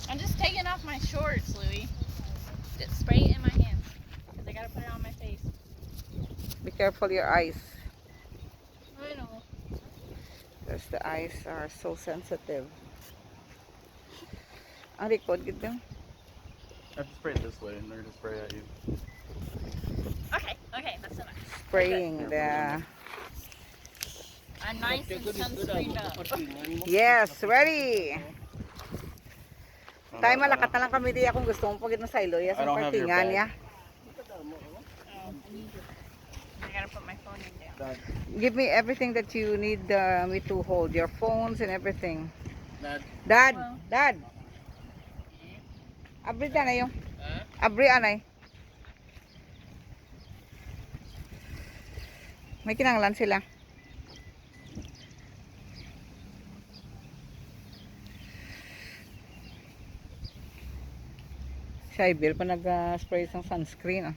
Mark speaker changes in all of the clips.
Speaker 1: I'm just taking off my shorts, Louie. Just spray it in my hands. Because I gotta put it on my face.
Speaker 2: Be careful your eyes.
Speaker 1: I know.
Speaker 2: Because the eyes are so sensitive. Ang record gid them.
Speaker 3: I have to spray it this way and they're gonna spray at you.
Speaker 1: Okay, that's enough.
Speaker 2: Spraying the...
Speaker 1: I'm nice and sunscreened up.
Speaker 2: Yes, ready! Tayo malakat na lang kami diya kung gusto mong pagit na silo. Yes,
Speaker 3: I
Speaker 2: ang
Speaker 3: don't have your
Speaker 2: parkingan
Speaker 3: bag.
Speaker 2: niya.
Speaker 1: I gotta put my phone in there.
Speaker 2: Give me everything that you need me to hold. Your phones and everything.
Speaker 3: Dad.
Speaker 2: Dad! Abri na na yung. Abri anay. May kinanglan sila. Si Ibil pa nag-spray ng sunscreen.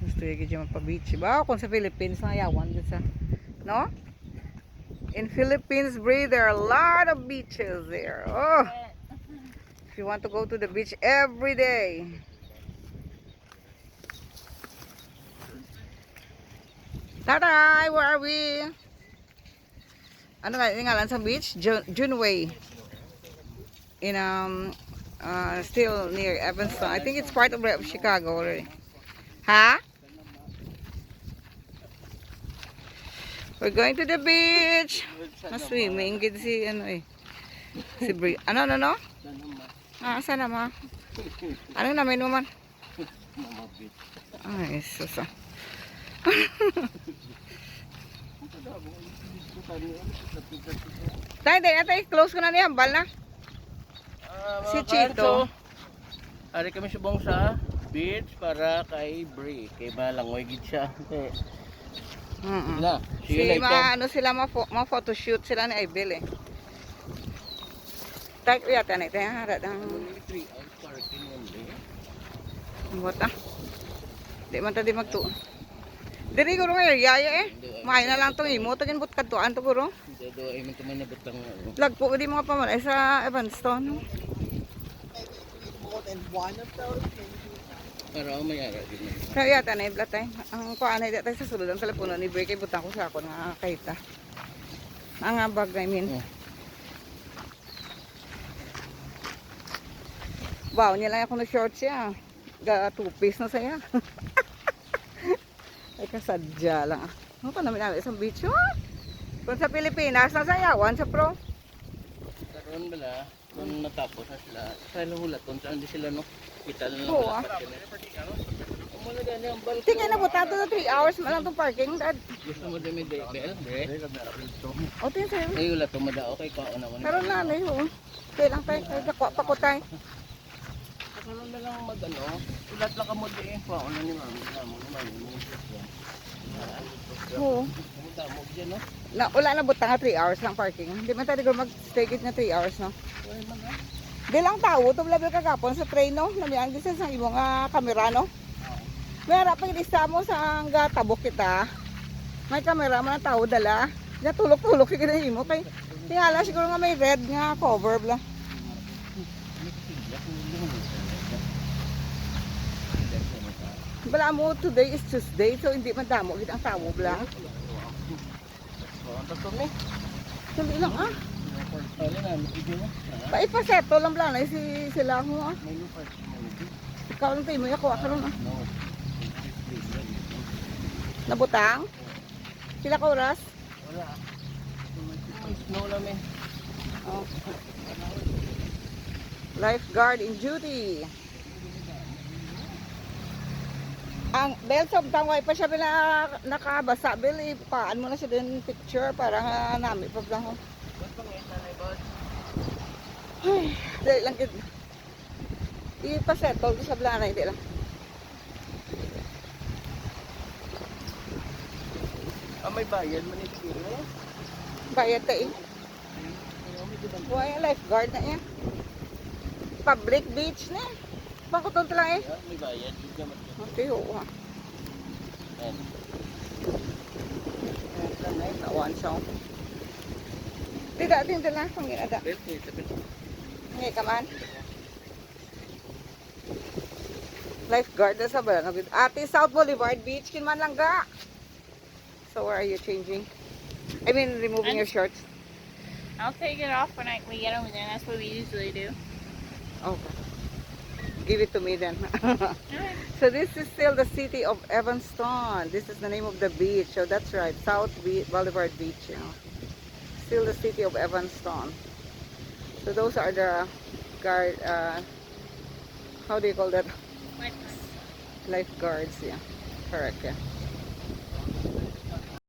Speaker 2: Gusto yung gidyo magpa-beach. Ba, kung sa Philippines na yawan dito sa... No? In Philippines, Brie, there are a lot of beaches there. Oh! If you want to go to the beach every day. Tatay, where are we? Ano nga ngalan sa beach? Junway. In still near Evanston. I think it's part of Chicago already. Ha? We're going to the beach. Swimming gid si ano eh. Si Bri. Ano? Ah, sana ma. Ano namin mo man? Ay, susa. Tay, close ko na niya, hambal na. Si Chito.
Speaker 3: Ari kami subong sa beach para kay Brie. Kay malangoy gid siya. Na, see you later.
Speaker 2: Ano sila ma-photoshoot sila ni Ibil eh. Tay, yata na ito. Harap ang... Buat ah. Di man tadi magtuon. Diri guro nga yaya eh. Mahay na lang tong imo tagin but kadtuan to guro.
Speaker 3: Do ay man tuman na butang.
Speaker 2: Lagpo di mga pamalay sa Evanston.
Speaker 3: Para may ara din.
Speaker 2: Kaya yata na iblatay. Ang kuan ay data sa sulod ang telepono ni Bri kay butang ko sa ako nga kahita. Ang bag I mean. Wow, niya lang ako na short siya. Ga 2 piece na saya. Ay kasadya lang ah. Ano pa namin namin isang beach oh? Kung sa Pilipinas, nasayawan sa pro.
Speaker 3: Karon bala, kung natapos na sila, sa hulaton saan di sila no? Kita na lang.
Speaker 2: Oo ah.
Speaker 3: Muna gani ang bal.
Speaker 2: Tingnan na buta to 3 hours man lang tong parking dad.
Speaker 3: Gusto mo din may bel, bre?
Speaker 2: O tingnan sa'yo.
Speaker 3: Ay wala to madao kay kao naman.
Speaker 2: Karon na na yun. Kaya lang tayo, pakutay.
Speaker 3: Karon na lang magano, ulat lang kamo di eh. Kao na ni mami, mo naman.
Speaker 2: Oo.
Speaker 3: Damo diyan no.
Speaker 2: Wala na buta nga 3 hours lang parking. Hindi man tayo mag-stay git na 3 hours no. Di lang tao, ito labi kagapon sa train no. Namiyan gisa sa imong kamera no. Mera pag ilista mo sa hangga tabok kita. May kamera man ang tao dala. Ya tulok-tulok siguro imo kay tingala siguro nga may red nga cover bla. Bala mo today is Tuesday so hindi man damo gid ang tao bla. Dali lang ah. Paipaseto lang bla na si sila mo ah. Ikaw lang tayo mo ako karon ah. Nabutang? Pila ka oras?
Speaker 3: Wala. Snow lang eh.
Speaker 2: Oh. Lifeguard in duty. Ang bel sobrang way pa siya bila nakabasa bel ipaan mo na siya din picture para nami pa lang ho. Ay, dali lang gid. Ipasettle ko sa blana hindi lang.
Speaker 3: May bayad man ito.
Speaker 2: Bayad tayo. Buhay ang lifeguard na yan. Public beach na. Pangkuton lang eh.
Speaker 3: May bayad.
Speaker 2: Okay, oo ha. Tawan siya. Tidak, din lang. Kung ginada. Ngayon ka man. Lifeguard na sa bala. Ate, South Boulevard Beach. Kinman lang ga. So where are you changing? I mean, removing your shorts.
Speaker 1: I'll take it off when we get over there. That's what we usually do.
Speaker 2: Okay. Give it to me then.
Speaker 1: Alright.
Speaker 2: So this is still the city of Evanston. This is the name of the beach. So that's right, South Boulevard Beach. You know, still the city of Evanston. So those are the guard. How do you call that?
Speaker 1: Lifeguards.
Speaker 2: Lifeguards. Yeah, correct. Yeah.